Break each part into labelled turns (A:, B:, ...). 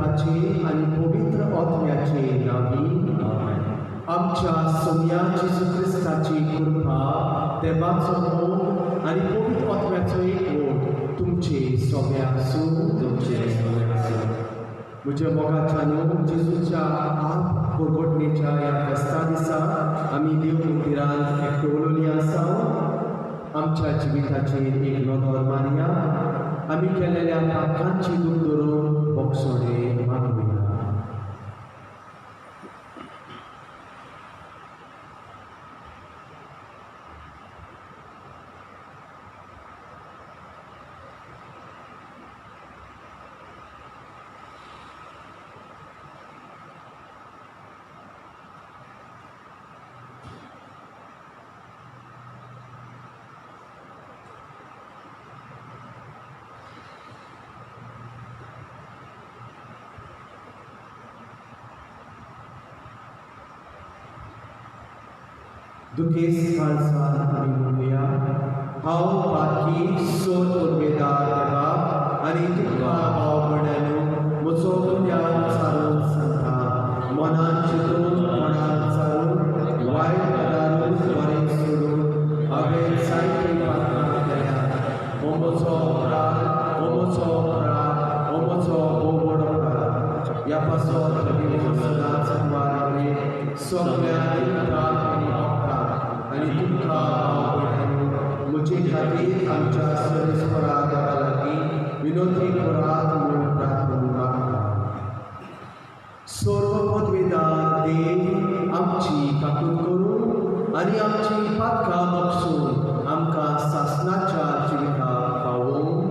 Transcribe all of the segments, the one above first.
A: पुत्राचे आणि पवित्र आत्म्याचे नावी आमच्या सोम्या जेजू ख्रिस्ताची कृपा देवाचो मोग आणि पवित्र आत्म्याचो एकवट तुमचे सोम्याक म्हज्या मोगाच्या न्हू जेजूच्या आप परगटणेच्या ह्या फेस्ता दिसा आमी देव मंदिरांत एकटे उलोवली आसा आमच्या जिविताचेर एक नदर मारया आमी केलेल्या पापांची दूख धरून बोगसोडे मागुया दुखेस खालसा आमी म्हणुया हांव पाकी सोर उर्बेदार देवा आनी तुका हांव म्हणून म्हजो पुण्याक सारून सांगता मनान चिंतून मनान सारून वायट पदारून बरें सोडून हांवें जायती पातळां केल्या हो म्हजो अपराध हो म्हजो अपराध हो म्हजो बोबड अपराध ह्या पासून सदांच वाडले सगळ्या दुखाक आनी तुमकां हांव म्हजे खातीर आमच्या सर्वेस्परा देवा लागीं विनोदी करात म्हणून प्रार्थना मागता सर्व पदवेदार देव आमची काकूट करून आनी आमची पातकां बक्षून आमकां सासणाच्या जिविताक पावोवंक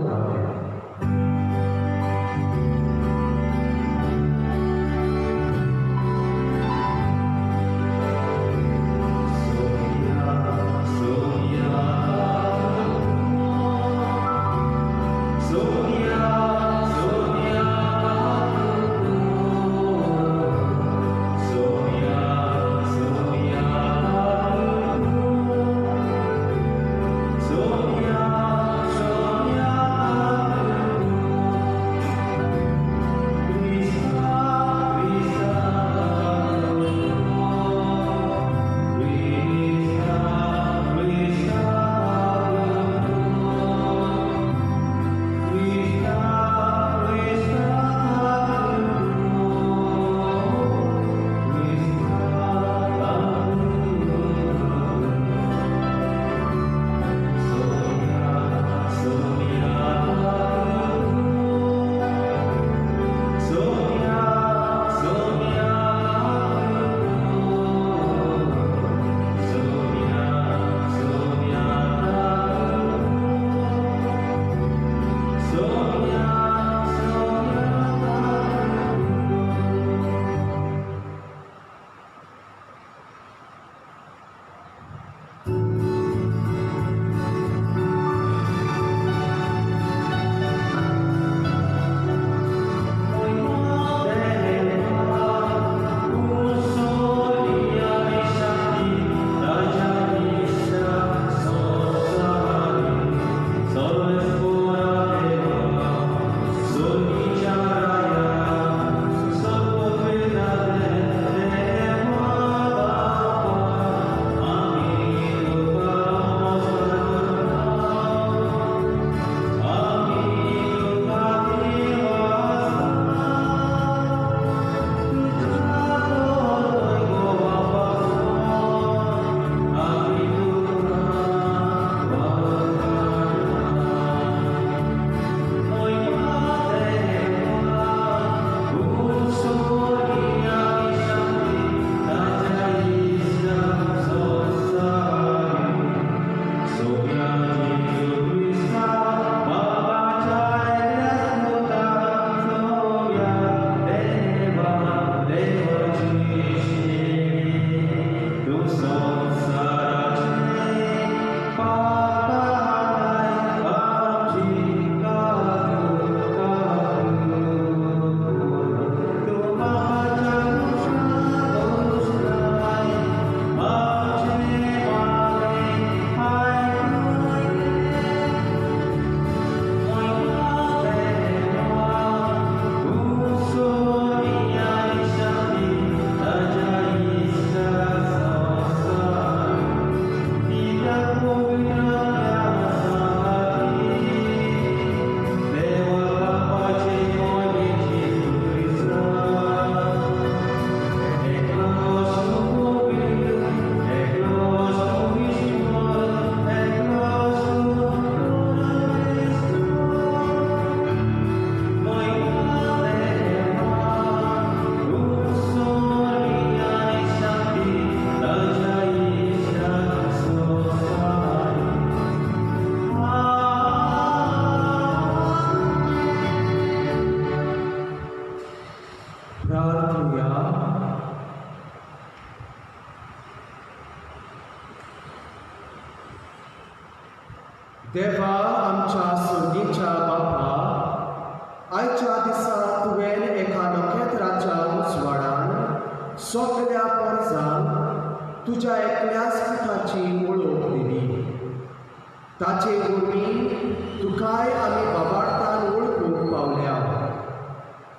A: ताचे वरवीं तुकाय आमी बाबार्थान वळखूंक पावल्या।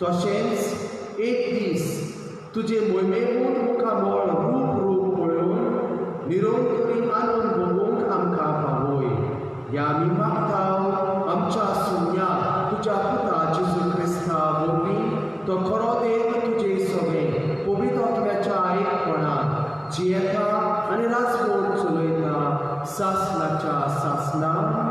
A: तशेंच एक दीस तुजे मोहिमेमूद मुखामोळ रूप पळोवन निरंतरी आनंद भोगूंक आमकां पावय। ह्या आमी मागतांव आमच्या सुन्या तुज्या पुता जेजू क्रिस्ता वरवीं तो खरो देव तुजे सगळे पवित्र आत्म्याच्या एकपणान जियेता आनी राजकोट चलयता सासणाच्या सासणां।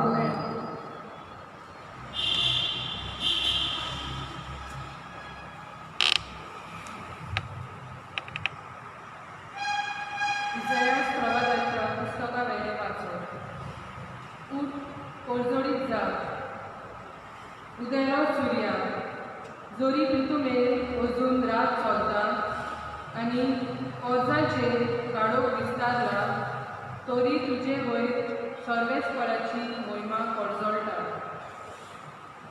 B: उदया सूर्या जोरी पितुमेर वचून रात चलता आनी ओर्जाचेर काळोख विस्तारला तोरी तुजे वयर सर्वेस्पराची मोहिमा कोरजोळटा।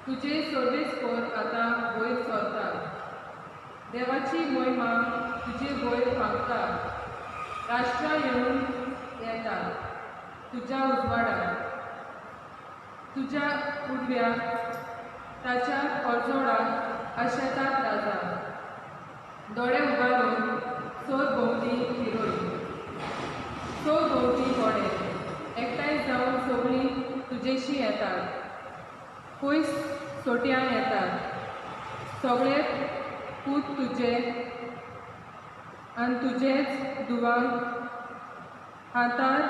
B: तुजे सर्वेस्पर आतां वयर सरता, देवाची मोहिमा तुजे वयर फांकता। राष्ट्रां येवन येता तुज्या उजवाडाक, तुज्या उडव्याक ताच्या कोरजोडाक आशेतात राजा। दोळे उबारून सोर भोंवती फिरोय, सोर भोंवती घोडे एकठांय जावन सगळीं तुजेशी येतात, पयस सोट्यां येतात, सगळे पूत तुजे आनी तुजेच दुवांक हातार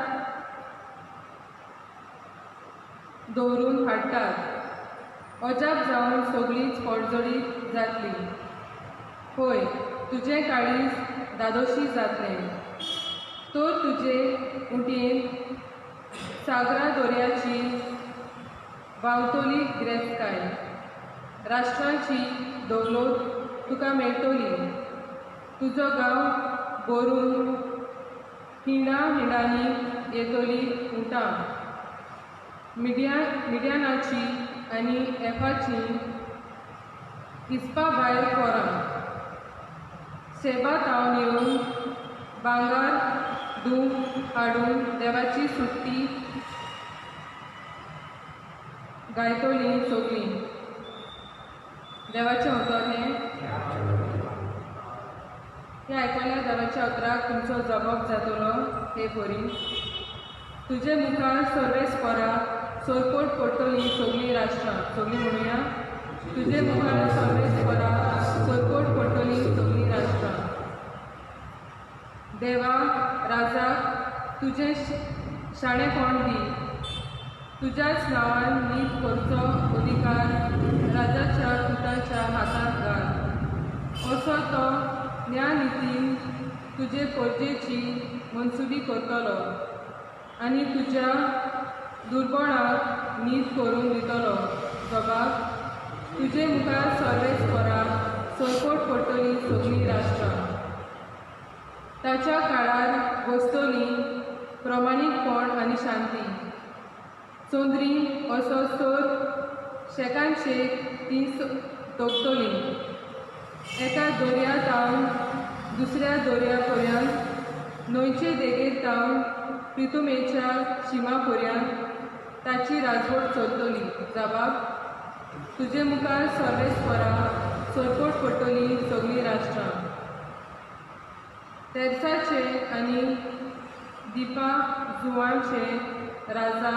B: दवरून हाडटात। अजाप जावन सगळींच पडजडीत जातली, पळय तुजें काळीज दादोशी जातलें। तर तुजे उंटयेन सागरा दोर्याची वावतोली गिरेस्तकाय, राष्ट्रांची दौलत तुका मेळटली। तुजो गांव भरून हिंडांनी येतली उंटां, मिडियानाची आनी एफाची हिस्पा भायर कोरां। सेबा तावन येवन भांगार धूप हाडून देवाची सुट्टी गायतलीं सगळीं। देवाचें उतर हें आयकल्या देवाच्या उतराक तुमचो जबाब जातलो। हे बरी तुजे मुखार सर्वेस्परां सोरपोट पडटलीं सगळीं राष्ट्रां। सगळीं म्हणुया, तुजे मुखार सर्वेस्परां सोरपोट पडटलीं सगळीं राष्ट्रां। देवा राजाक तुजें शाणेपण दी, तुज्याच नांवान नीत करचो अधिकार राजाच्या पुताच्या हातांत घाल। असो तो न्यायनितीन तुजे परजेची मनसुबी करतलो आनी तुज्या दुर्बळाक नीत करून दितलो। जबाब तुजे मुखार सर्वेस्परां सोरपोट पडटलीं सगळीं राष्ट्रां। ताच्या काळार बसतलीं प्रमाणीकपण आनी शांती। चोंद्री असो सोर शेकान शेक तीं तोपतलीं, एका दोर्या तावन दुसऱ्या दोर्या पर्यंत, न्हंयचे देगेर तावन प्रितुमेच्या शिमा पर्यंत ताची राजवट चलतली। जबाब तुजे मुखार सर्वेस्परां सोरपोट पडटलीं सगळीं राष्ट्रां। तेर्साचे आनी दिपा जुवांचे राजा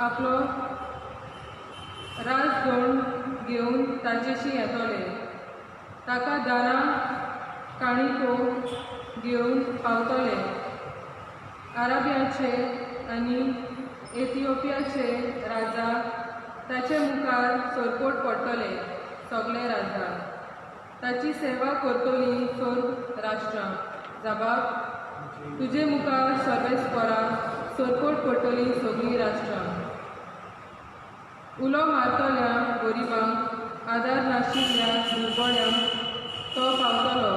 B: आपलो राजदंड घेवन ताचेशी येतले। ताका दारां काणिको घेवन पावतले। अराबियाचे आनी इथिओपियाचे राजा ताचे मुखार सोरपोट पडटले सगळे राजा। ताची सेवा करतलीं सोर राष्ट्रां। जबाब तुजे मुखार सर्वेस्परां सोरपोट पडटलीं सगळीं राष्ट्रां। उलो मारतल्या गरिबांक आदार नाशिल्ल्या दुर्बळ्यांक तो पावतलो।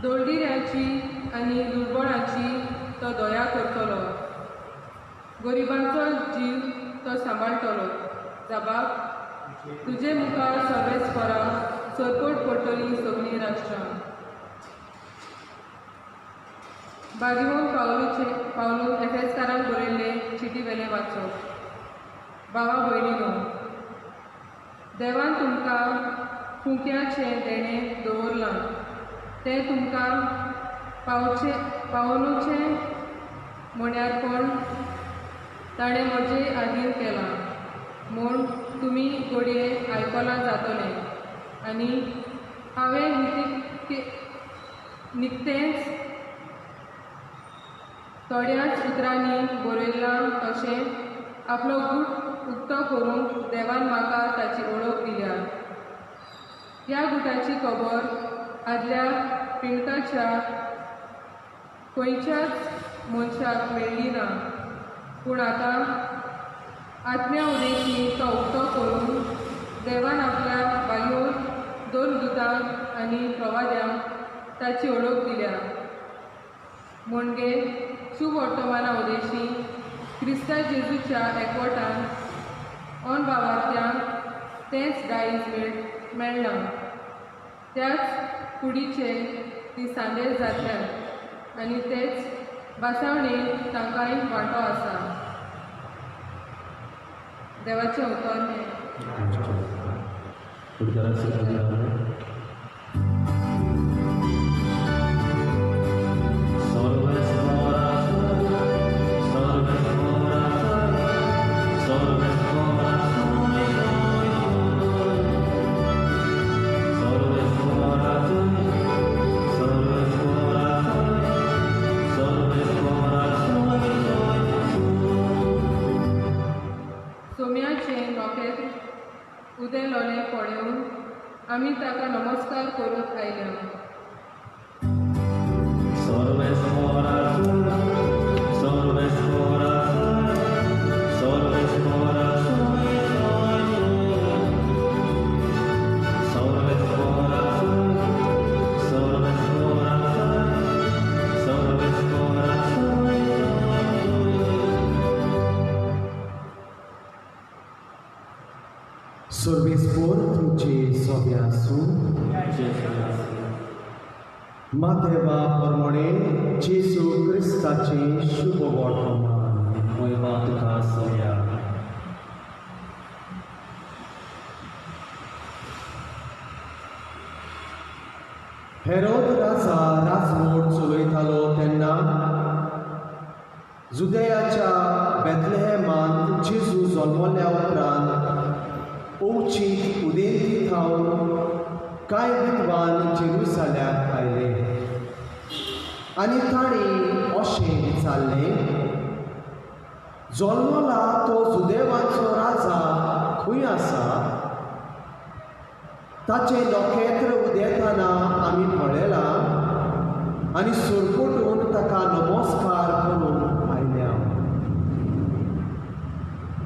B: दोळदिऱ्याची आनी दुर्बळांची तो दया करतलो। गरिबांचो जीव तो सांबाळटलो। जबाब तुजे मुखार सर्वेस्परां सोरपोट पडटलीं सगळीं राष्ट्रां। बागीवून पावलून एफेसकारांक बरयल्ले चिटी वेले वाचप. भावा भयणीनो, देवान तुमकां फुंक्याचें देणें दवरलां तें तुमकां पावोवचें म्हण्यार कोण ताणें म्हजे आदीन केलां म्हूण तुमी घडये आयकलां जातलें. आनी हांवें निकतेंच थोड्याच उतरांनी बरयलां तशें आपलो गूट उक्तो करूंक देवान म्हाका ताची ओळख दिल्या. ह्या गुटाची खबर आदल्या पिळकाच्या खंयच्याच मनशाक मेळ्ळी ना, पूण आतां आत्म्या उदेशी तो उक्तो करून देवान आपल्या बागयो 2 दुतांक आनी प्रवाद्यांक ताची ओळख दिल्या. म्हणजे शुभ वर्तमाना उदेशी क्रिस्ता जेजूच्या एकवटान भावार्थ्यांक तेंच दायज मेळ्ळां. त्याच कुडीचे ती सांडेल जातल्यात आनी तेच बासावणेक तांकांय वांटो आसा. देवाचें उतर हें. सोम्याचें नोखेत्र उदें लोलें पळोवन आमी ताका नमस्कार करूंक आयल्या.
A: Sorvespor tuce sobiasu, Mateva pormone Jesu Christace शुभ वर्तमान मोयवा तुका सोया. हेरोद राजा राजवट चलयतालो तेन्ना जुदेयाच्या बेथलेहेमांत जेजू जल्मल्या उपरांत ओवचीत उदेंती थावन कांय विद्वान जेरुसल्याक आयले आनी तांणी अशें विचारलें, जल्मला तो जुदेवांचो राजा खंय आसा? ताचें नखेत्र उदेताना आमी पळयलां आनी सरपटून ताका नमस्कार करून आयल्या.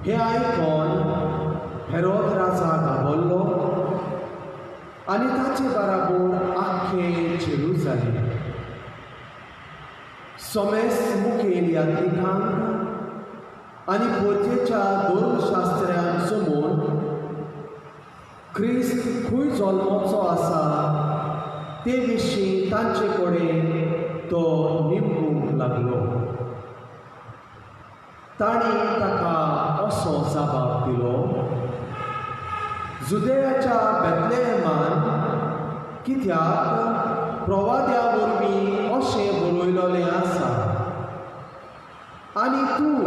A: हें आयकून हेरोद राजा घाबरलो आनी ताचे बराबर आख्खें जेरुसलेम. सोमेस मुखेल यात्रिकांक आनी पोरतेच्या धर्मशास्त्र्यांक जमून क्रिस्त खंय जल्मोचो आसा ते विशीं तांचे कडेन तो निमगूंक लागलो. तांणी ताका असो जबाब दिलो, जुदेयाच्या बेथलेहेमांत, कित्याक प्रवाद्या वरवीं अशें बरयलोलें आसा, आनी तूं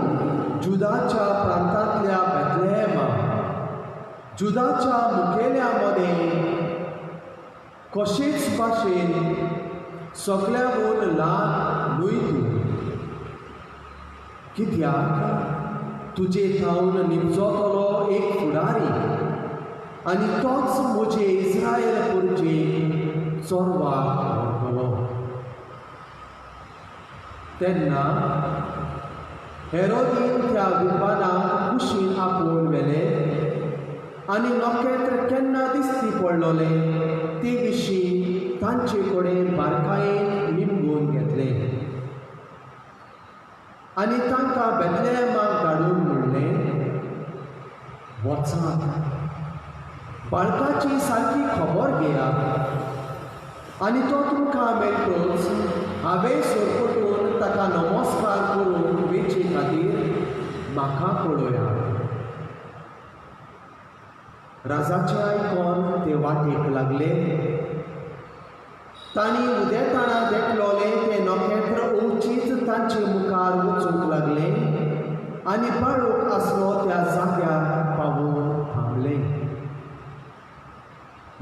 A: जुदाच्या प्रांतांतल्या बेथलेहेमांत जुदाच्या मुखेल्या मदें कशेच भाशेन सगळ्यांकून ल्हान न्हय तूं, कित्याक तुजे थावन निमजोतलो एक फुडारी आनी तोच म्हजे इस्रायल परजेक चोरवाक व्हरतलो. तेन्ना हेरोदीन त्या विद्वानाक कुशीन आपोवन व्हेलें आनी नखेत्र केन्ना दिसती पडलोलें ते विशीं तांचे कडेन बारकायेन निमगून घेतलें आनी तांकां बेथलेहेमाक धाडून म्हणलें, वचात, बाळकाची सारकी खबर घेयात आनी तो तुमकां मेळटोच हांवें सरपटून ताका नमस्कार करून वेचे खातीर म्हाका कळोया. राजाचे आयकोन ते वाटेक लागले. तांणी उदेताणा देखलोले ते नखेत्र ओंचीत तांचे मुखार वचूंक लागले आनी बाळूक आसलो त्या जाग्यार पावून थांबले.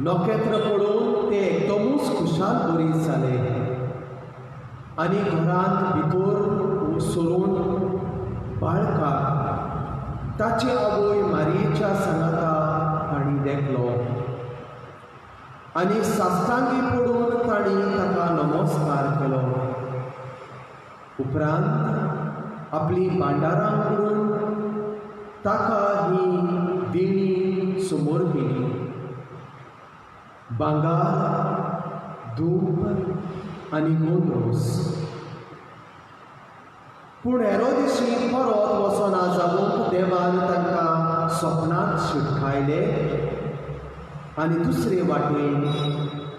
A: नखेत्र पळोवन ते एकदमूच खुशाल बरी जाले आनी घरांत भितर सरून बाळकाक ताचे आवय मारयेच्या सांगाता तांणी देखलो आनी साश्टांगी पडून तांणी ताका नमस्कार केलो. उपरांत आपली भांडारां करून ताका ही देणी समोर दिली. भांगार, धूप आनी गोंदरोस. पूण हेरो दिशी परत वचना जावूंक देवान तांकां स्वप्नांत शिटकायले आनी दुसरे वाटेन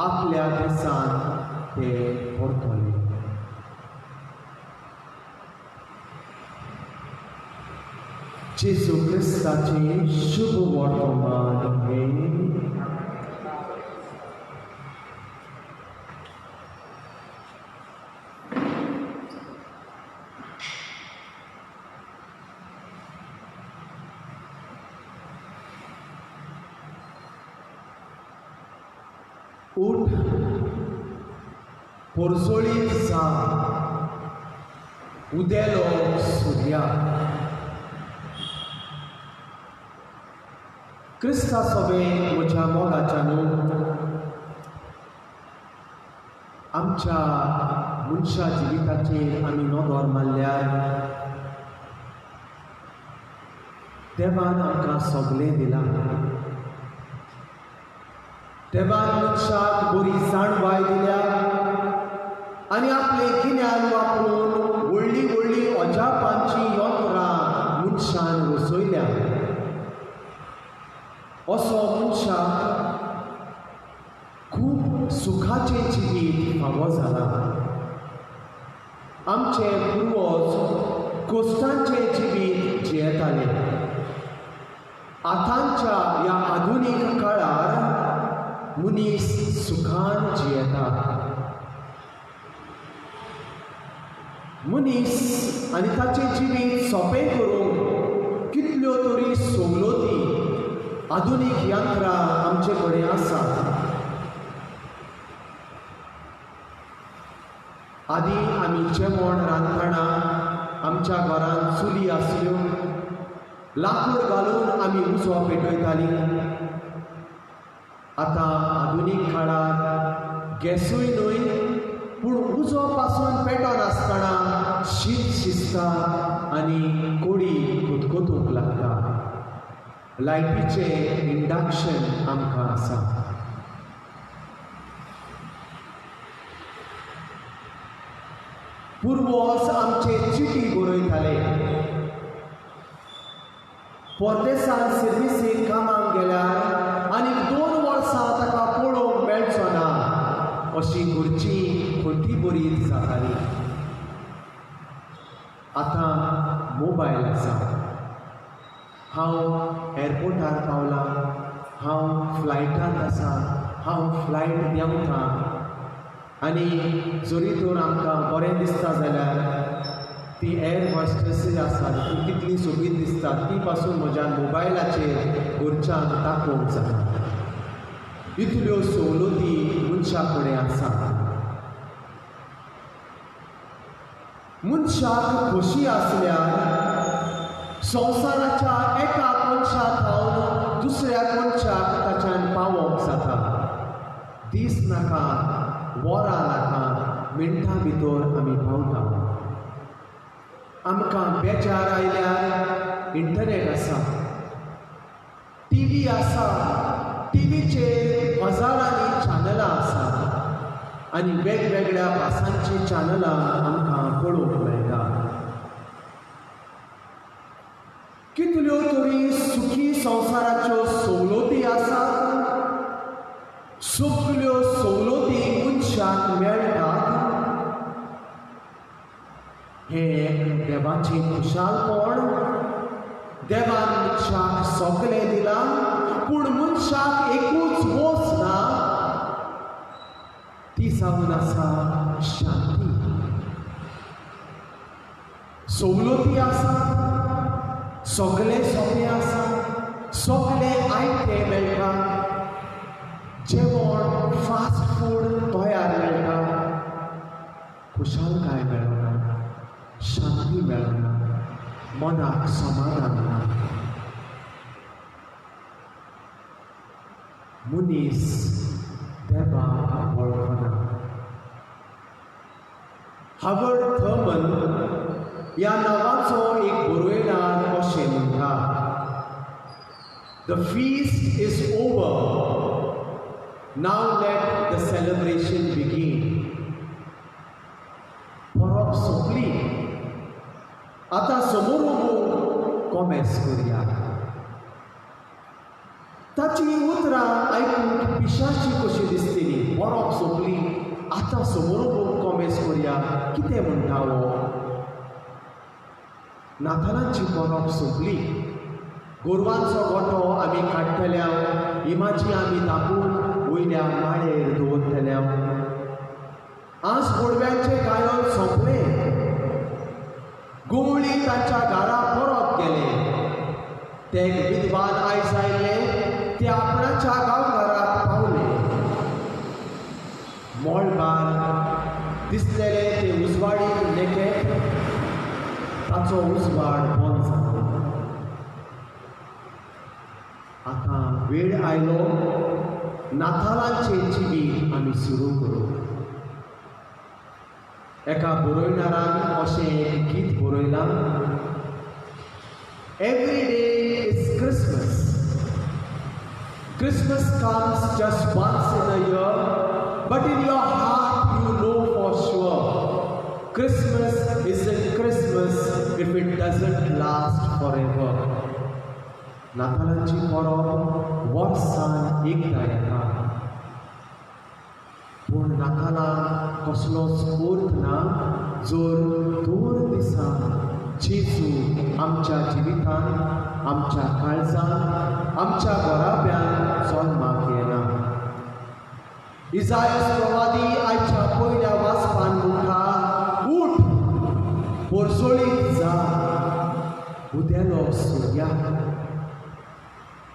A: आपल्या देसान ते परतले. जेजू क्रिस्ताचे शुभ वर्तमान हे उठ, पोरसोळीत जा, उदेलो सूर्या. क्रिस्ता सोबे म्हज्या मोगाच्यानू आमच्या मनशा जिविताचेर आमी नदर मारल्यार देवान आमकां सगळें दिलां. देवान मनशाक बरी जाणवाय दिल्या आनी आपले गिन्यान वापरून व्हडली व्हडली अजापांची यंत्रां मनशान रचयल्या. असो मनशाक खूब सुखाचें जिवीत फावो जाला. आमचे पुर्वज कोश्टांचें जिवीत जियेताले. आतांच्या ह्या आधुनीक काळार मनीस सुखान जियेता. मनीस आनी ताचें जिवीत सोंपें करूंक कितल्यो तरी सवलती आधुनीक यंत्रां आमचे कडेन आसात. आदीं आमी जेवण रांदतना आमच्या घरांत चुली आसल्यो. लाकूड घालून आमी उजो पेटयतालीं. आतां आधुनीक काळार गॅसूय न्हय पूण उजो पासून पेटनासतना शीत शिजता आनी कोडी खतखतूंक लागता. लायटीचें इंडक्शन आमकां आसा. पुर्वज आमचे चिटी बरयताले. परदेसांत सर्विसेक कामाक गेल्यार आनीक 2 वर्सां ताका पळोवंक मेळचो ना अशी घरची खंठी बरी जाताली. आतां मोबायल आसा. हांव एअरपोर्टार पावलां, हांव फ्लायटांत आसा, हांव फ्लायट देंवतां आनी जरी तर आमकां बरें दिसता जाल्यार ती एअर हॉस्टेस आसा ती कितली सोबीत दिसता ती पासून म्हज्या मोबायलाचेर घरच्यांक दाखोवंक जाता. इतल्यो सवलती मनशा कडेन आसा. मनशाक खोशी आसल्यार संवसाराच्या एका मनशाक हांव दुसऱ्या मनशाक ताच्यान पावोवंक जाता. दीस नाका, वरां नाका, मिनटां भितर आमी पावता. आमकां बेजार आयल्यार इंटरनेट आसा, टीव्ही आसा. टीव्हीचेर हजारांनी चॅनलां आसात आनी वेगवेगळ्या भासांची चॅनलां आमकां पळोवंक मेळटा. कितल्यो तरी सुखी संवसाराच्यो सवलती आसात. सगल्यो सवलती मनशाक मेळटात हे देवाची खुशालपण. देवान मनशाक सगळें दिलां, पूण मनशाक एकूच वस्त ना, ती जावन आसा शांती. सवलती आसा, सगळें सोंपें आसा, सगळें आयतें मेळटा, जेवण फास्ट फूड तयार मेळटा, खुशालकाय मेळना, शांती मेळना, मनाक समाधान ना. मनीस देवाक वळखना. हावर्ड थर्मन ह्या नांवाचो एक बरयणार अशें म्हणटा, "The feast is over. Now let the celebration begin." Parab सोंपली, आतां समोर कॉमेस करुया. ताची उतरां आयकून पिशाची कशी दिसतली. परब सोंपली, आतां समोर कॉमेस करुया. कितें म्हणटा हो? नातालांची परब सोंपली. गोरवांचो गोठो आमी काडटल्या, इमाची आमी धापून वयल्या माळयेर दवरतल्या. आज गोडव्यांचे गायन सोंपलें. गुवळी ताच्या घरा परत गेले. ते विद्वान आयज आयले, ते आपणाच्या गांवघराक पावले. मोळबार दिसलेले ते उजवाडीक लेखे, ताचो उजवाड बंद जालो. आतां वेळ आयलो, नातालांचे जिवीत आमी सुरू करूं. एका बरयणारान अशें एक गीत बरयलां, "Every day is Christmas. Christmas comes just once in a year, but in your heart you know for sure Christmas isn't Christmas if it doesn't last forever." नातालांची Parab वर्सान एकदां येता, पूण नातालां कसलोच अर्थ ना जर 2 दिसां जेजू आमच्या जिवितांत, आमच्या काळजांत, आमच्या घराब्यांत जल्माक येना. इसायास प्रवादी आयच्या पयल्या वाचपान म्हणटा, "उठ, परसोळीक जा, उदेलो सुर्याक."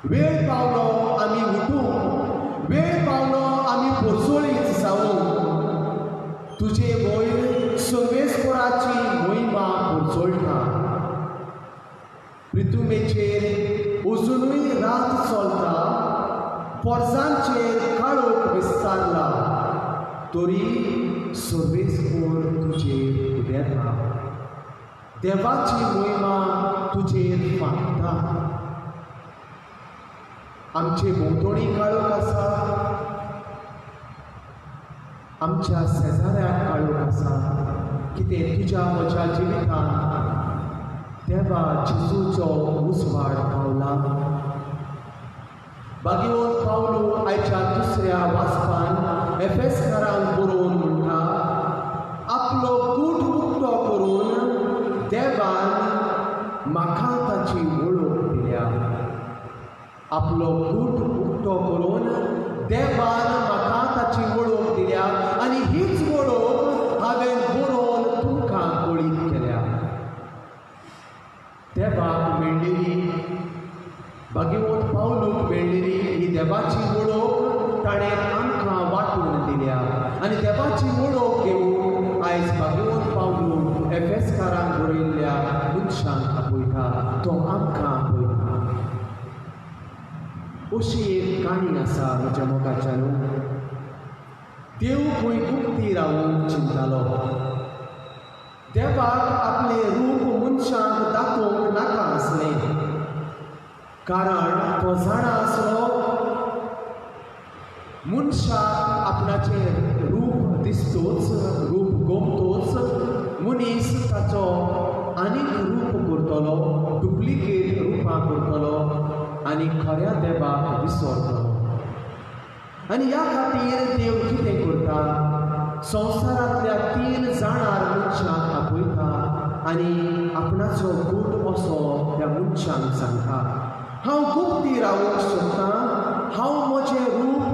A: वेळ पावलो आमी उठूंक, वेळ पावलो आमी परसोळीक जावूंक. तुजे वयर सर्वेस्पराची मोहिमा परसोळटा. पृथ्वीचेर अजुनूय रात चलता, पोरसांचेर काळोख विस्तारला, तरी सर्वेस्पर तुजेर उदेता. देवाची मोहिमा तुजेर फांकता. आमचे भोंवतणी काळोख आसा, आमच्या शेजाऱ्याक काळोख आसा. कितें तुज्या म्हज्या जिवितांत देवा जेजूचो उजवाड पावला? भागीवंत पावलो आयच्या दुसऱ्या वाचपान एफेसकारांक बरोवन म्हणटा, आपलो कूट उक्तो करून देवान म्हाका ताची वळख दिल्या. आपलो कूट उक्तो करून देवान म्हाका ताची वळख दिल्या, आनी हीच वळख हांवें बरोवन तुमकां कळीत केल्या. देवाक मेळिल्ली, भागीवंत पावलूक मेळिल्ली ही देवाची वळख ताणें आमकां वांटून दिल्या. आनी देवाची वळख घेवन आयज भागीवंत पावलूक एफेसकारांक बरयल्ल्या मनशांक आपयता, तो आमकां आपयता. अशी एक काणी आसा म्हज्या मोगाच्यान. देव खंय गुप्ती रावून चिंतालो. देवाक आपले रूप मनशांक दाखोवंक नाका आसलें, कारण तो जाणा आसलो मनशाक आपणाचें रूप दिसतोच, रूप गमतोच मनीस ताचो आनीक रूप करतलो, डुप्लिकेट रुपां करतलो आनी खऱ्या देवाक विसरतलो. आनी ह्या खातीर देव कितें करता? संवसारांतल्या 3 जाणांर मनशांक आपयता आनी आपणाचो गूट असो त्या मनशांक सांगता, हांव गुप्ती रावूंक सोदतां, हांव म्हजें रूप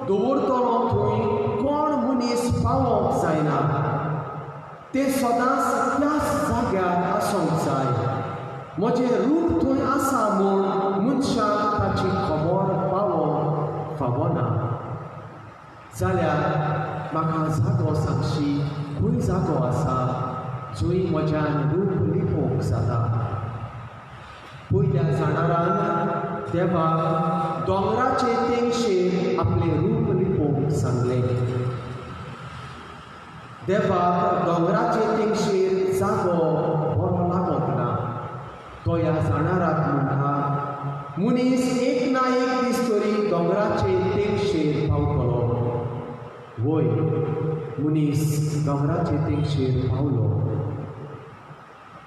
A: दवरतलो थंय कोण मनीस पावोंक जायना, ते सदांच त्याच जाग्यार आसूंक जाय. म्हजें रूप थंय आसा म्हूण मनशाक ताची खबर पावोवंक फावना. जाल्यार म्हाका जागो सांगशी, खंय जागो आसा जंय म्हज्यान रूप लिपोवंक जाता. पयल्या जाणारान देवाक दोंगराचे तेंगशेर आपलें रूप लिपोवंक सांगलें. देवाक दोंगराचे तेंगशेर जागो बरो लागोंक ना. तो ह्या जाणाराक म्हणटा, मनीस एक ना एक दीस तरी दोंगराचे तेंगशेर पावतलो. वय, मनीस दोंगराचे तेंगशेर पावलो.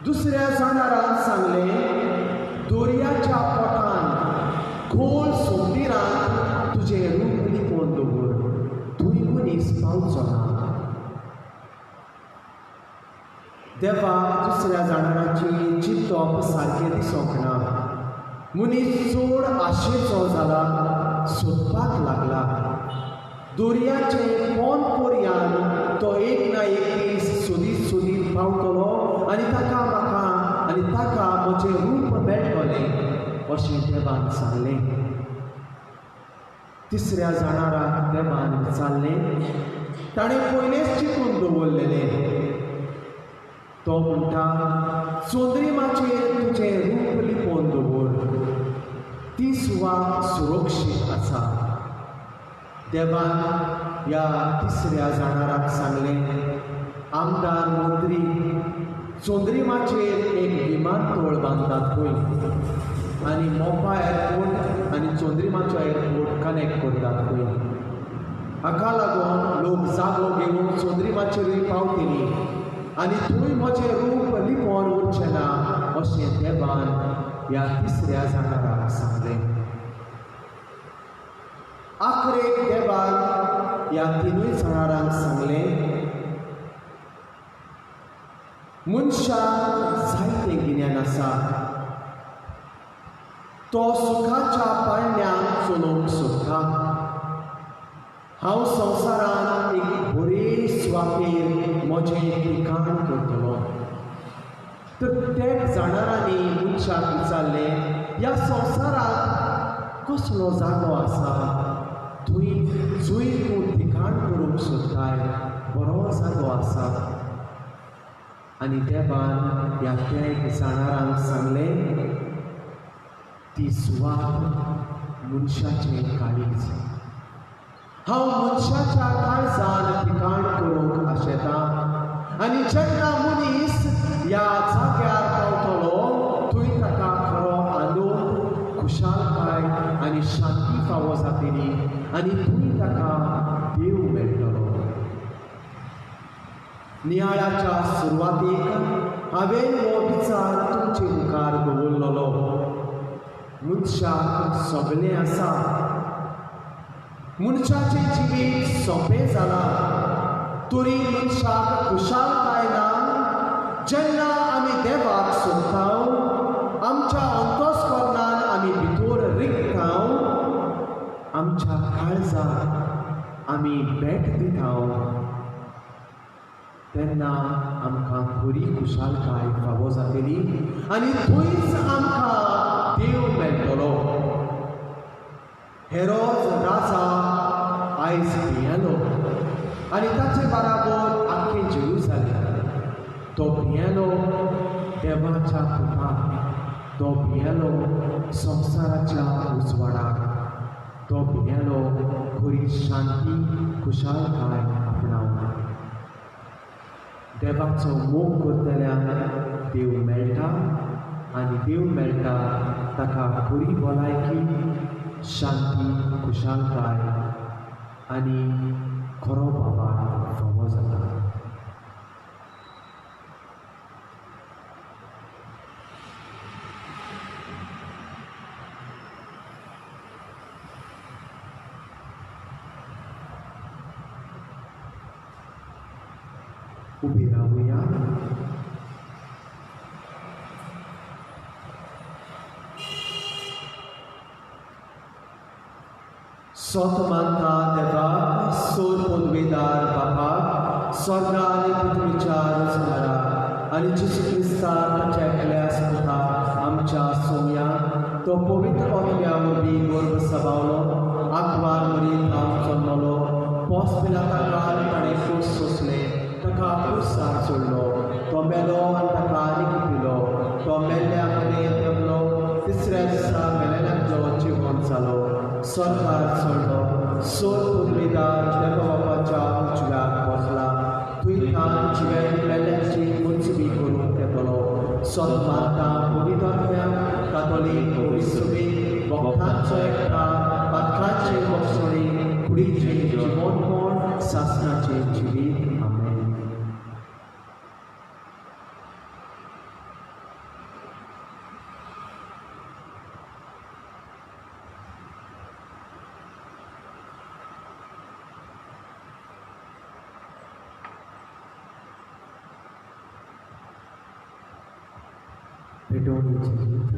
A: दुसऱ्या जाणारान सांगलें, दोर्याच्या पोटान खोल समुद्रांत तुजें रूप लिपोवन दवर, थंय मनीस पावचो ना. देवाक दुसऱ्या जाणाराची चिंतप सारकें दिसोंक ना. मनीस चड आशेचो जाला, सोदपाक लागला. दोर्याचे पोंद पर्यान तो एक ना एक दीस सोदीत सोदीत पावतलो आनी ताका म्हाका आनी ताका म्हजें रूप मेळटलें अशें देवान सांगलें. तिसऱ्या जाणाराक देवान विचारलें, ताणें पयलेंच चिंतून दवरलेलें. तो म्हणटा, चोंद्रिमाचेर तुजें रूप लिपोवन दवर, ती सुवात सुरक्षीत आसा. देवान ह्या तिसऱ्या जाणाराक सांगलें, आमदार मंत्री चोंद्रिमाचेर एक विमानतळ बांदतात खंय आनी मोपा एअरपोर्ट आनी चोंद्रिमाचो एअरपोर्ट कनेक्ट करतात खंय. हाका लागून लोक जागो घेवन चोंद्रिमाचेरूय पावतलीं आनी थंय म्हजें रूप लिपोवन उरचें ना अशें देवान ह्या तिसऱ्या जाणाराक सांगलें. आखरेक देवान ह्या तिनूय जाणारांक सांगलें, मनशाक जायतें गिन्यान आसा. तो सुखाच्या पाळण्यांत चलोवंक सोदता. हांव संवसारांत एक बरे सुवातेर म्हजें ठिकाण करतलो. तर त्या जाणारांनी मनशाक विचारलें, ह्या संवसारांत कसलो जागो आसा थंय जंय तूं ठिकाण करूंक सोदताय, बरो जागो आसा. आनी देवान ह्या त्या जाणारांक सांगलें, ती सुवात मनशाचें काळीज. हांव मनशाच्या काळजान ठिकाण करूंक आशेतां आनी जेन्ना मनीस ह्या जाग्यार पावतलो थंय ताका खरो आनंद, खुशालकाय आनी शांती फावो जातली आनी थंय ताका देव मेळटलो. नियाळाच्या सुरवातेक हांवें हो विचार तुमचे मुखार दवरलेलो. मनशाक सगळें आसा. मनशाचें जिवीत सोंपें जालां, तरी मनशाक खुशालकाय ना. जेन्ना आमी देवाक सोदता, आमच्या अंतस्करणान आमी भितर रिगतां, आमच्या काळजाक आमी भेट दिता, तेन्ना आमकां खरी खुशालकाय फावो जातली आनी थंयच आमकां देव मेळटलो. हेरोद राजा आयज भियेलो आनी ताचे बराबर आख्खे जेरुसालेम. तो भियेलो देवाच्या कृपाक, तो भियेलो संवसाराच्या उजवाडाक, तो भियेलो खरी शांती खुशालकाय आपणावंक. देवाचो मोग करतल्यांक देव मेळटा आनी देव मेळटा ताका खरी भलायकी, शांती, खुशालकाय आनी खरो बाबार फावो जाता. उबे रावया. स्वतमंता देवाक सोर पदवेदार बापाक स्वर्गा आनी पृथ्वीच्या रचणारा आनी जेशू क्रिस्तान ताच्या एकल्या सुताक आमच्या सोम्याक तो पवित्र आत्म्या वरवीं गर्भ सबावलो आंकवार मरीत आमचो नलो पोस पिलाता काल ताणें खूस सोंसले ताका क्रुसार सोडलो तो मेलो आनी ताका आनीक पिलो तो मेल्ल्या कडेन देगलो तिसऱ्या दिसा मेलेल्यांचो जिवंत जालो स्वर्गार चडलो सोर पदवेदार देवा बापाच्या उजव्याक बसला थंय तान जिवें मेल्ल्यांची मुनसुबी करूंक येतलो सदमाता पवित्र आत्म्याक कातोलीक पवित्रसभे भक्तांचो एकठांय पातकांचे बसोळी कुडीचे जिवंतपण सासणाचे जिवीत आमेन. पेटोवणीचे गीत.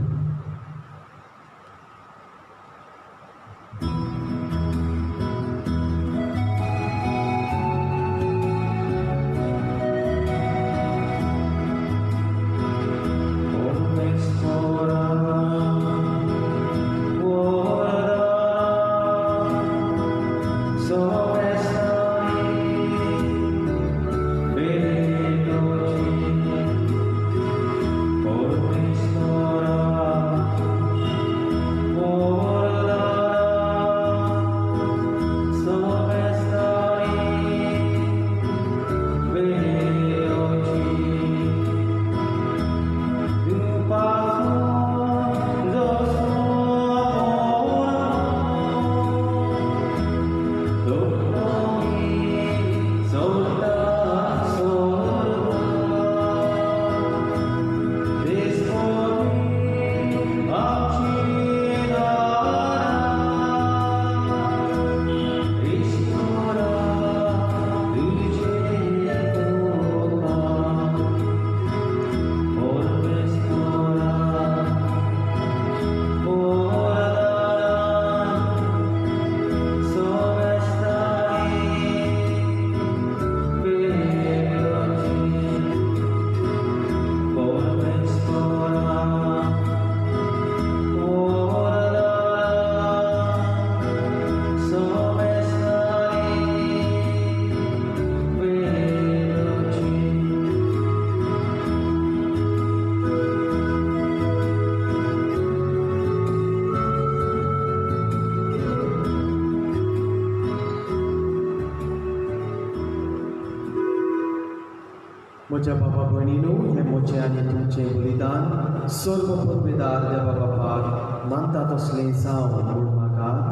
A: म्हज्या बाबा भयणीनो हें म्हजें आनी तुमचें बलिदान सर्व पदवेदार देवा बापाक मानता तसलें जावं म्हूण मागात.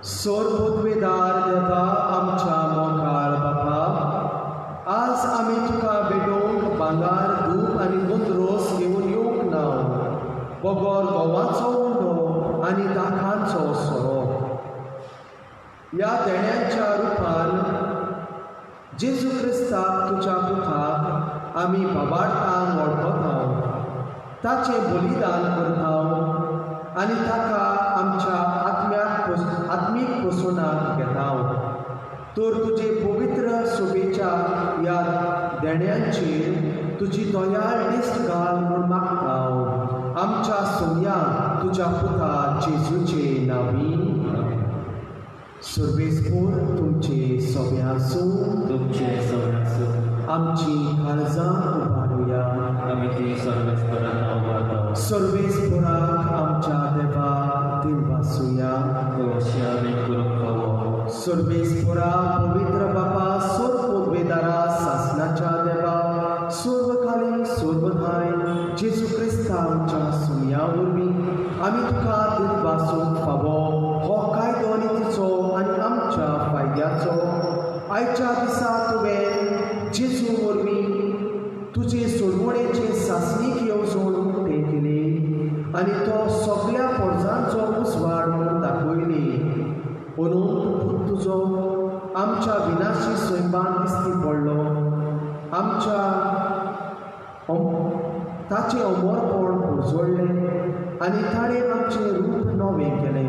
A: सोर पदवेदार देवा आमच्या मोगाळ बापा आज आमी तुका भेटोवंक भांगर धूप आनी दोतोस घेवन येवंक ना बगर गोवाचो उंडो आनी दाखांचो सोरो ह्या देण्याच्या रुपान जेजू क्रिस्ताक तुज्या मुखाक आमी बाबार्थान वळखता ताचें बलिदान करता आनी ताका आमच्या आत्मीक पसोवणाक घेता तर तुजे पवित्र सोबेच्या ह्या देण्यांचेर तुजी दोयाळ दिश्ट घाल म्हूण मागता आमच्या सोम्या तुज्या पुता जेजूचे नांवी. सर्वेस्पोर तुमचे सोबे आसूं आमची काळजां उबारुया सर्वेस्पोराक आमच्या देवाक दिववासुया. सर्वेस्पोरा पवित्र बापा सोर पदवेदारा सासणाच्या देवा सर्वकाली सर्वधाय जेजू क्रिस्ता आमच्या सुमया वरवीं आमी तुका दिवपासून फावो हो कायदो नितीचो आनी आमच्या फायद्याचो आयच्या दिसा तुवें जेजू वरवीं तुजे सोडवणेचे सासणीक येवजण उक्तें केली आनी तो सगळ्या परजांचो उजवाड म्हूण दाखयली म्हणून तुजो आमच्या विनाशी सैमान दिसती पडलो आमच्या ताचे अमरपण पुरजोडलें आनी ताणें आमचें रूप नवें केलें.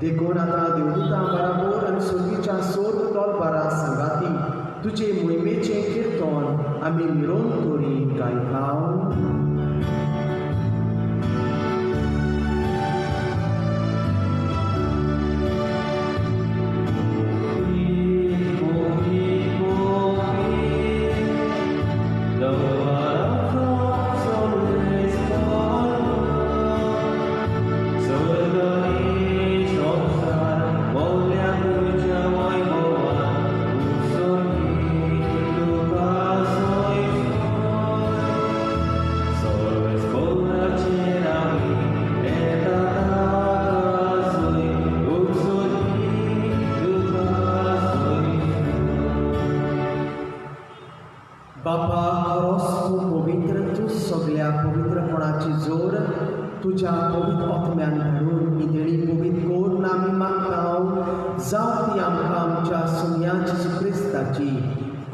A: देखून आतां देवदूतां बराबर आनी सोबीच्या सोर तोलबारां सांगाती तुजे मोहिमेचें किर्तन आमी मिरोन तोरी गायताव. बापा खरोच तूं पवित्र, तूं सगळ्या पवित्रपणाची जोर तुज्या पवित्र आत्म्यान धाडून इदेणी पवित्र करून आमी मागताव. जावं ती आमकां आमच्या सुन्या जेजू क्रिस्ताची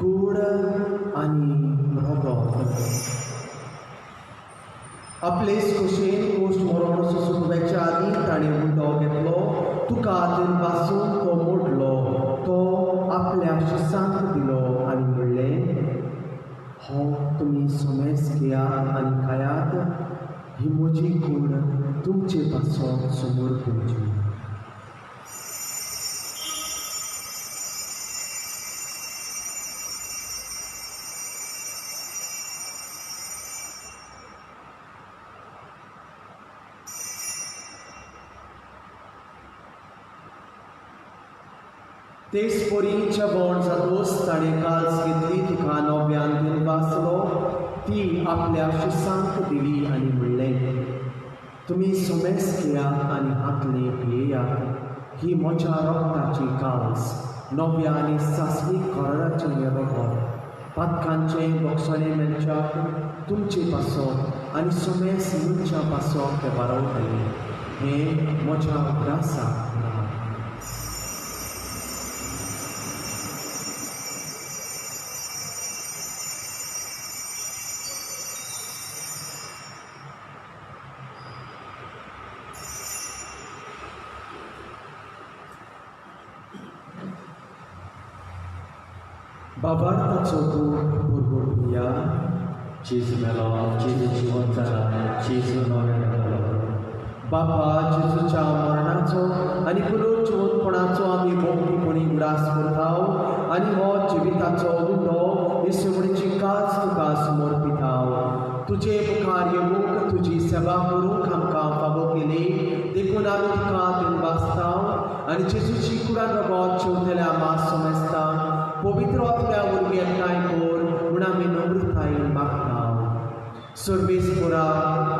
A: कूड आनी रगत. आपलेच कुशेन गोश्ट मरण सुसुकव्याच्या आदीं ताणें उंडो घेतलो, तुका हातीन वाचून तो मोडलो, तो आपल्या शिसांक दिलो आनी म्हणलें, हो तुमी सोमेस घेयात आनी खायात, ही म्हजी कूड तुमचे पासत समोर तुमची. तेच पोरींच्या बोण जातोच ताणें काल्स घेतली, तुका नव्यान दिवन वाचलो, ती आपल्या शिसांक दिली आनी म्हणलें, तुमी सोमेस घेयात आनी हातले पियेयात, ही म्हज्या रगताची काल्स, नव्या आनी सासवीक कराराचें रगत, पातकांचें बक्षणे मनशाक तुमचे पासत आनी सोमेस मनशा पासत ते वारवतले. हें म्हज्या उगडासाक बाबार्ताचो दूख बुरबुरया,
C: जेजू मेलो, जेजू जिवंत जाला, जेजू नवें मेलो.
A: बापा जेजूच्या मरणाचो आनी पुनर्जिवंतपणाचो आमी मोगलीपणी उडास करताव आनी हो जिविताचो उंडो येसुवणीची कास तुका समर्पिताव. तुजे मुखार येवंक तुजी सेवा करूंक आमकां फावो केली, देखून आमी तुका दिवन वाचताव आनी जेजूची कुडान रगत शेवतल्या मास सोमेस्ता पवित्र आत्म्या वरवीं एकठांय कर म्हूण आमी नम्रतायेन मागताव. सर्वेस्परा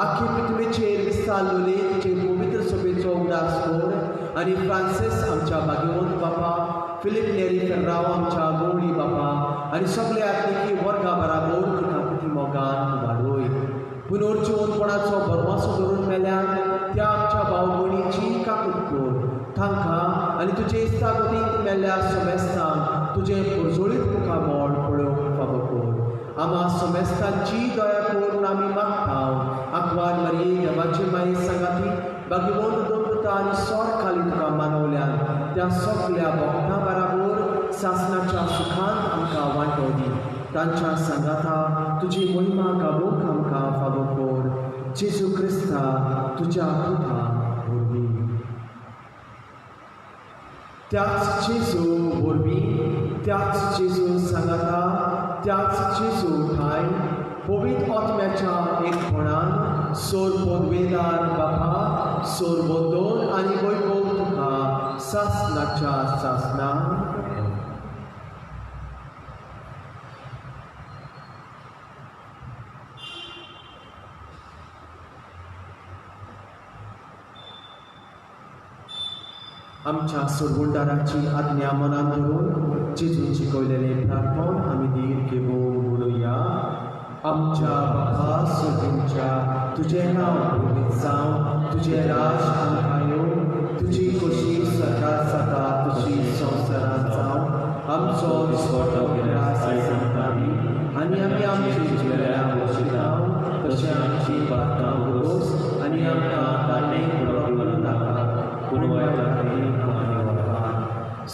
A: आख्खे पृथ्वीचेर विस्तारलोले तुजे पवित्र सभेचो उदास कर आनी फ्रांसीस आमच्या भाग्यवंत बापा, फिलीप नेरी फेर्रांव आमच्या गवळी बापा आनी सगळे आत्मिकी वर्गा बराबर तुका कितें मोगान वाडोय. पुनर्जिवंतपणाचो भरवंसो धरून मेल्यान त्या आमच्या भाव भयणीची काकूट कर, तांकां आनी तुजे इश्टागतींत मेल्ल्या सोमेस्तांक तुजें पुरजोळीत मुखामोल पळोवंक फावो कर. आमा सोमेस्तांची दया करून आमी मागताव. आंकवार मरिये देवाची माये सांगाती भाग्यवंत दोतोता आनी सोर खाली तुका मानवल्यान त्या सगळ्या भक्तां बराबर सासणाच्या सुखांत आमकां वांटो दी. तांच्या सांगाता तुजी महिमा गावूंक आमकां फावो कर. जेजू क्रिस्ता तुज्या पुता वरवीं. त्याच जेजू वरवीं, त्याच जेजू सांगाता, त्याच जेजू ठाय पवित्र आत्म्याच्या एकपणान सोर पदवेदार बापा, सोर बोदोन आनी वैभव तुका सासणाच्या सासणान. आमच्या सोडवंडाराची आज्ञा मनान धरून जेजून शिकवलेले प्रार्थना आमी धीर घेवून म्हणुया. आमच्या बापा सोडूंच्या तुजें नांव पुनीत जावं, तुजें राज आमकां येवं, तुजी खोशी स्वर्गांत जाता तशी संवसारांत जावं. आमचो दिसवटो गिरास आयज आमकां दी आनी आमी आमची जेवणां वचयताव तशें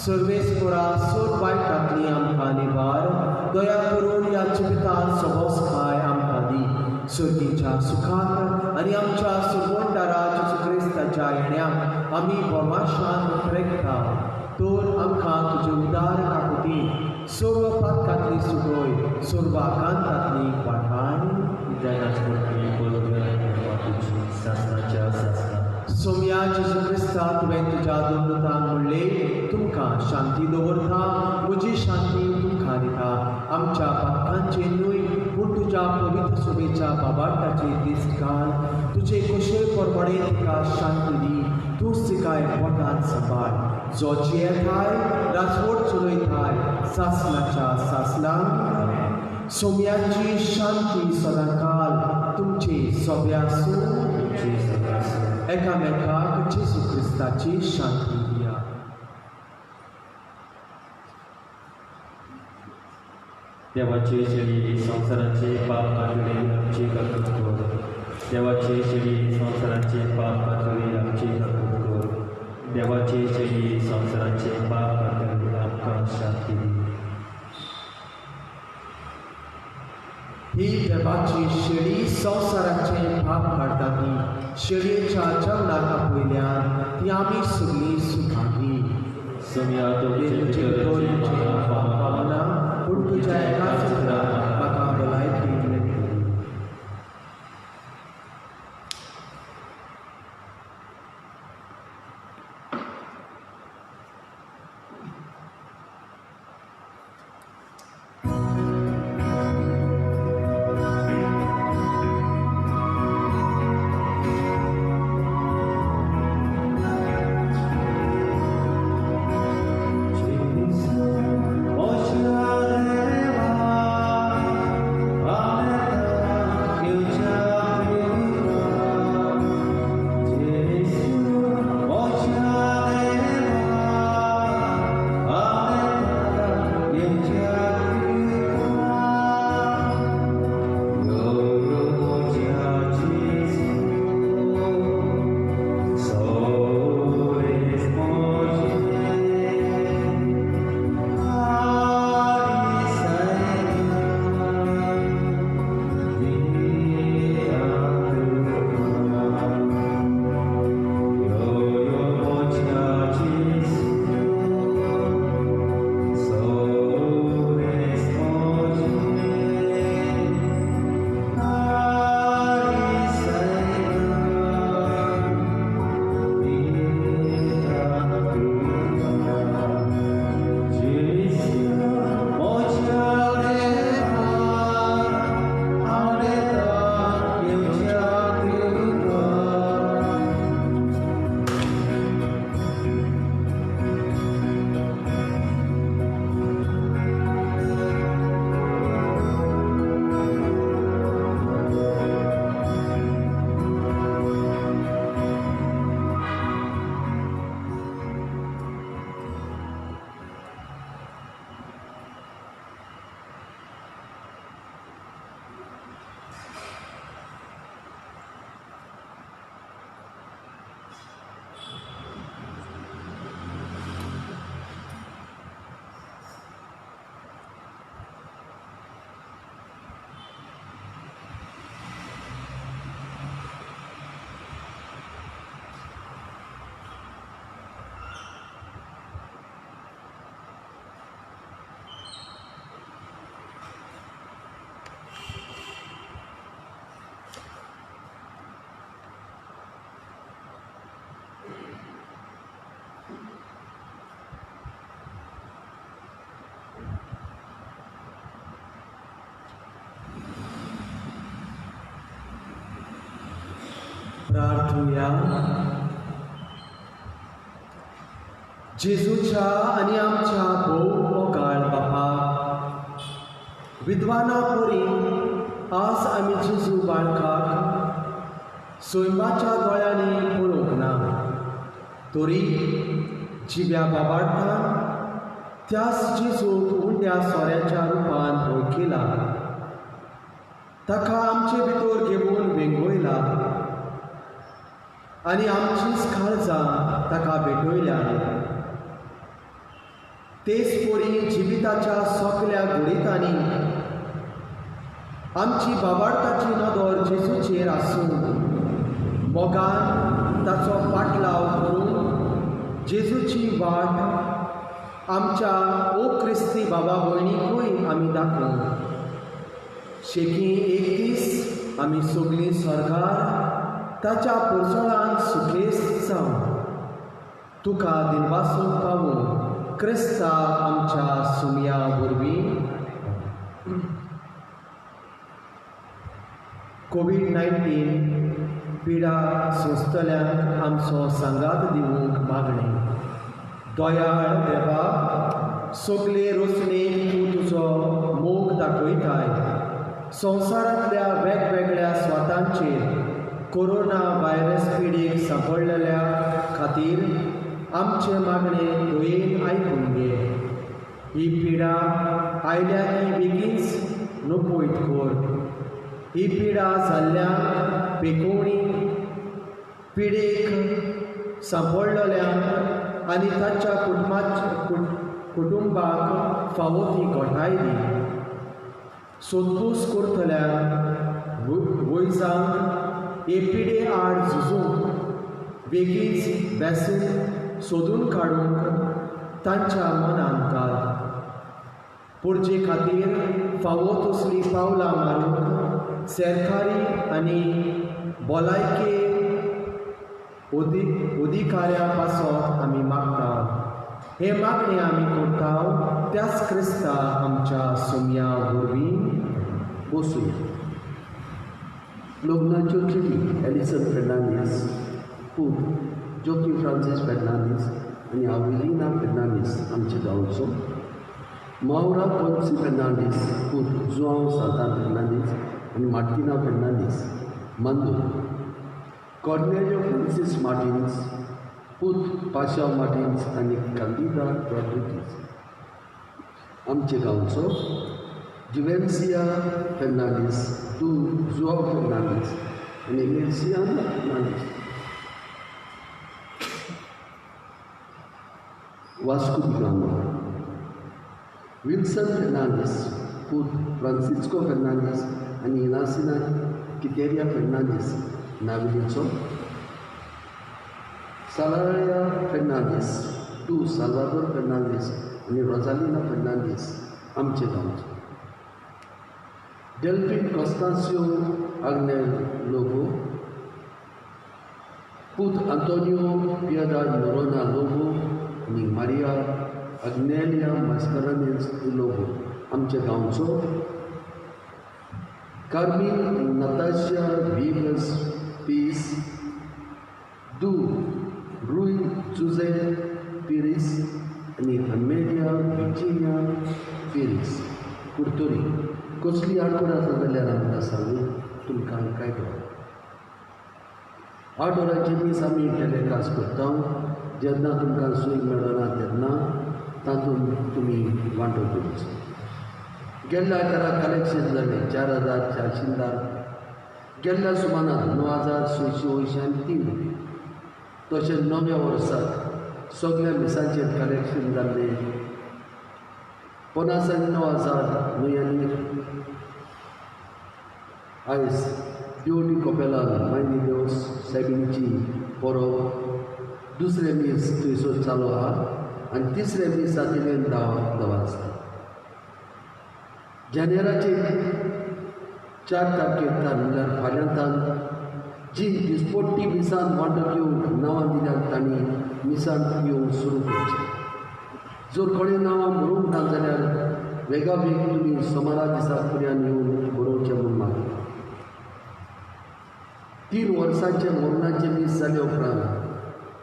A: सर्वेस्परा सोड वायटांतली आमकां निवार दया करून ह्या जिवितांत सबोस खाय आमकां दी सर्गीच्या सुखांत आनी आमच्या सुरवंडारा जेजू क्रिस्ताच्या येण्याक आमी बोमाशान प्रेगता तर आमकां तुजे उदार काकुती सर्व पातकांतली सुटोय सर्व आकांतांतली वाठाण
C: विद्यानाच करपी बोलगुची शासनाच्या शासना
A: सोम्या जेजू क्रिस्ता तुवें तुज्या दोनोतांक म्हणले तुमकां शांती दवरता म्हजी शांती तुमकां दिता आमच्या पातकांचे न्हय पूण तुज्या पवित्र सोबेच्या बाबाटाचे दीस घाल तुजे कशे परमणे तिका शांती दी तूंच तिका एकवटान सांबाळ जो जियेताय राजवट चलयताय सासणाच्या सासणांक सोम्याची शांती सदांकाल तुमचे सोब्यासूं एकामेकाक जेजू क्रिस्ताची शांती दिया
C: देवाचे शेळी संसाराचे पाप मागणे आमची कर्तव्य कर देवाचे शेळी संसाराचे पाप मागणे आमची कर्तव्य कर देवाचे शेळी संसाराचे पाप मागणे आमकां शांती दी
A: ही देवाची शेळी संसाराचे पाप काढता ती शेळयेच्या जेवणाका पयल्यान ती आमी सगळीं सुखांतली
C: सोम्या तुमचे
A: तुझे भावना पूण तुज्या एकाच उतरान म्हाका भलायकी मेळटली प्रार्थूया जेजूच्या आनी आमच्या भोव मोगाळ बापा विद्वाना परी आज आमी जेजू बाळकाक सोयंबाच्या दोळ्यांनी पळोवंक ना तरी जिव्या बाबार्थान त्याच जेजूक उंड्या सोऱ्याच्या रुपान वळखिला ताका आमचे भितर घेवन वेंगोयला आनी आमचीच काळजां ताका भेटयल्या तेच पोरी जिविताच्या सगळ्या घुडीतांनी आमची बाबार्थाची नदर जेजूचेर आसूं मोगान ताचो पाटलाव करून जेजूची वाट आमच्या ओ क्रिस्ती बाबा भयणीकूय आमी दाखोवं शेकी एक दीस आमी सगळीं स्वर्गार ताच्या पोरसोळान सुखेस्त जावं तुका दिनवासून पावूं क्रिस्ता आमच्या सुमया वरवीं कोविड-19 पिडा सोंसतल्यांक आमचो सांगात दिवंक मागणें दयाळ देवा सगळे रोचणेक तूं तुजो मोग दाखयताय संवसारांतल्या वेगवेगळ्या स्वातांचेर कोरोना व्हायरस पिडेक सांपडलेल्या खातीर आमचे मागणें दयेन आयकून घे ही पिडा आयल्या ती बेगीनच नपयत कर ही पिडा जाल्ल्यांक बेकोवणी पिडेक सांपडलेल्यांक आनी ताच्या कुटुंबाक फावो ती घोटाय दी सोदपूस करतल्यांक वयजांक हे पिडे आड झुजूंक बेगीच बेसून सोदून काडूंक तांच्या मनांत घाल पुढचे खातीर फावो तसली पावलां मारूंक सरकारी आनी भलायके अधिकाऱ्यां पासत आमी मागता हे मागणें आमी करता त्याच क्रिस्ता आमच्या सुमया वरवीं
D: बसून लोग्नाच्यो चिटी एलिसन फेर्नांडीस पूत जोकी फ्रांसीस फेर्नांडीस आनी आवेलिना फेर्नांडीस आमचे गांवचो माउरा पोन्सी फेर्नांडीस पूत जुआंव साल्तान फेर्नांडीस आनी मार्टिना फेर्नांडीस मांदूर कॉर्नेलियो फ्रांसीस मार्टिन्स पूत पाशाव मार्टिन्स आनी कांदिदा रॉड्रिगीज आमचे गांवचो जुवेन्सिया फेर्नांडीस तू जुआंव फेर्नांडीस आनी मेर्सियाना फेर्नांडीस वास्को दी गामा विल्सन फेर्नांडीस पूत फ्रांसिस्को फेर्नांडीस आनी इनासिना कितेरिया फेर्नांडीस नावेलीचो सालारिया फेर्नांडीस तू साल्वादोर फेर्नांडीस आनी रोजालिना फेर्नांडीस आमचे गांवचो डेल्फिन कॉस्तांसियो आग्नेल लोबो पूत आंतोनियो पियदाद नोरोना लोबो आनी मारिया आग्नेलिया मास्करानेस लोबो आमच्या गांवचो कार्मिन नताशिया व्हीगस पीस दू रूय जुझे पिरीस आनी अमेलिया विर्जिनिया पिरीस कुर्तोरी कसली आडखोड आसा जाल्यार आमकां सांगू तुमकां काय कळटा 8 वरांचे दीस आमी टॅलिकास्ट करता जेन्ना तुमकां सूय मेळना तेन्ना तातूंत तुमी वांटो घेवचो गेल्ल्या आयतारा कलेक्शन जालें 4,400 गेल्ल्या सुमाराक 9,683 तशेंच नव्या वर्साक सगळ्या मिसांचेर कलेक्शन जाल्लें 59,000 नुयांनी आयज ड्युटी कोपेलान मायनी देवस सायबींची बरो दुसरे मीस थंयसर चालू आहा आनी तिसरे मीस जातिलें 10 वाजता जानेराचे 4 तारखेर म्हणल्यार फाल्यांतान जी दिसपट्टी मिसान वांटो घेवंक नांवां दिल्यात तांणी मिसांत येवंक सुरू करचें जर कोणें नांवां बरोवंक ना जाल्यार वेगाबेग तुमी सोमारा दिसा फुड्यान येवन बरोवचें म्हूण मागता 3 वर्सांचे मरणाचे दीस जाले उपरांत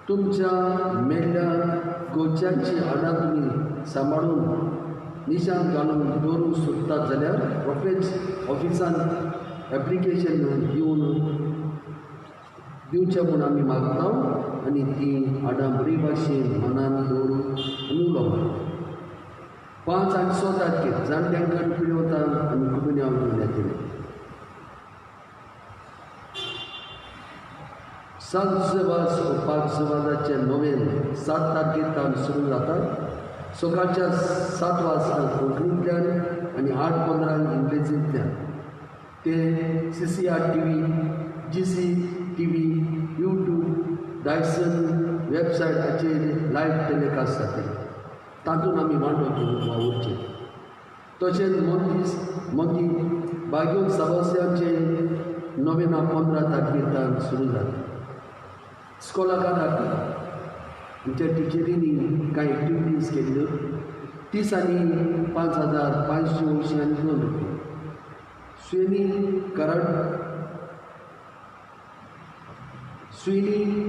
D: तुमच्या मेल्ल्या गोंयच्यांची हाडां तुमी सांबाळून निशान घालून दवरूंक सोदतात जाल्यार रोखडेच ऑफिसान एप्लिकेशन दिवचें म्हूण आमी मागता आनी तीं हाडां बरी भाशेन मनान दवरून आमी उलोवप 5 आनी 6 तारखेर जाणट्यांक पिडवतात आनी कुटुंबां घेवन येतले सांत जुसेबास पार्क जुसेबासाचे नोवेन 7 तारखेर तावन सुरू जाता सकाळच्या 7 वाजता कोंकणींतल्यान आनी 8:15 इंग्लिशींतल्यान ते CCR TV, GC TV, YouTube, diocesan वेबसायटाचेर लायव्ह टेलिकास्ट जातले. तातूंत आमी वांटो घेवन वावुरचे. तशेंच मोगी बागेन सदस्यांचे नोवेना 15 तारखेर सुरू जाता. स्कॉलाक आमच्या टिचरींनी कांय एक्टिविटीज केल्ल्यो. 30 आनी 5,502 रुपया. स्विनी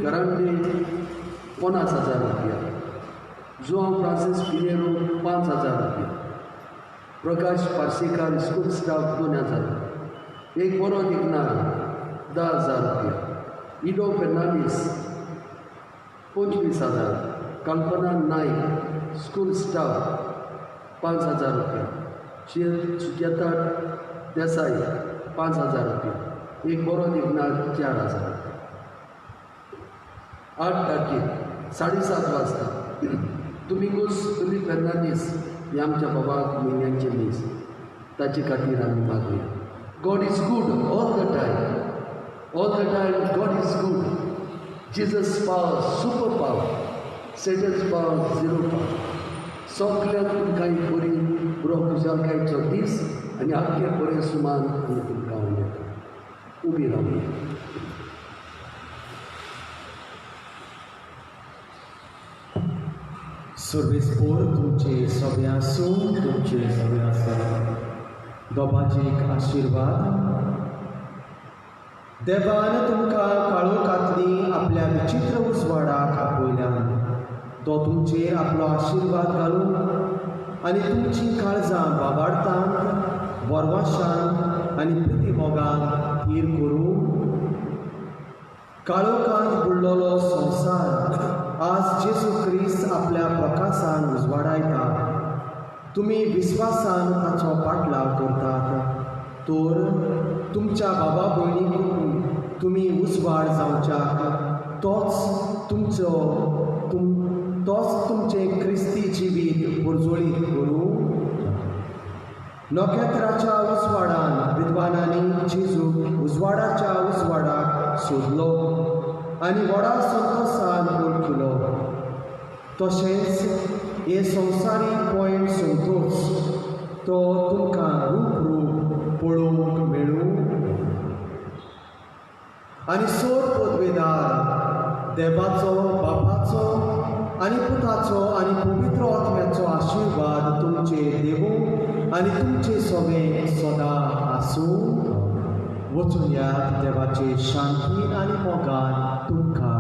D: करांडे 50,000 रुपया. जुआंव फ्रांसीस पिनेरो 5,000 रुपया. प्रकाश पार्सेकार स्कूल स्टाफ 2,000. एक बरो दिगनार 10,000 रुपया. इडो फेर्नांडीस 25,000. कल्पना नाईक स्कूल स्टाफ 5,000 रुपया. सुचेता देसाई 5,000 रुपया. एक बरो दिगनार 4,000. 8 तारखेर 7:30 वाजता तुमिगूस तुमी फेर्नांडीस हे आमच्या बाबाक म्हयन्यांचे मीस. ताचे खातीर आमी मागुया. God is good all the time. All the time God is good. Jesus power super power. Satan's power 0 power. सगळ्यांक तुमकां एक बरी बरो खुशालकायेचो दीस आनी आख्खे बरें सुमान आमी तुमकां उलयता. उबी रावया.
A: सर्वेस्पोर तुमचे सगळे आसूं.
C: तुमचे सगळे आसा.
A: दोबाचेक आशिर्वाद. देवान तुमकां काळोखांतली आपल्या विचित्र उजवाडाक आपयल्यान तो तुमचेर आपलो आशिर्वाद घालून आनी तुमची काळजां बाबाडतांत वरवाशान आनी प्रतिमोगान थीर करूं. काळोखांत बुडलोलो संवसार आज जेजू क्रिस्त आपल्या प्रकाशान उजवाडायता. तुमी विस्वासान ताचो पाटलाव करतात. तर तुमच्या बाबा भयणीक तुमी उजवाड जावच्याक तोच तुमचे क्रिस्ती जिवीत पुरजोळीत करूं. नखेत्राच्या उजवाडान विद्वानांनी जेजू उजवाडाच्या उजवाडाक सोदलो आनी व्हडा संतोशान वळखिलो. तशेंच हे संवसारी पॉयंट संतोश तो तुमकां रूप पळोवंक मेळूं. आनी सोर पदवेदार देवाचो बापाचो आनी पुताचो आनी पवित्र आत्म्याचो आशिर्वाद तुमचेर देवूं आनी तुमचे सगळे सदां आसूं. वचून यात देवाचे शांती आनी मोगान तुमकां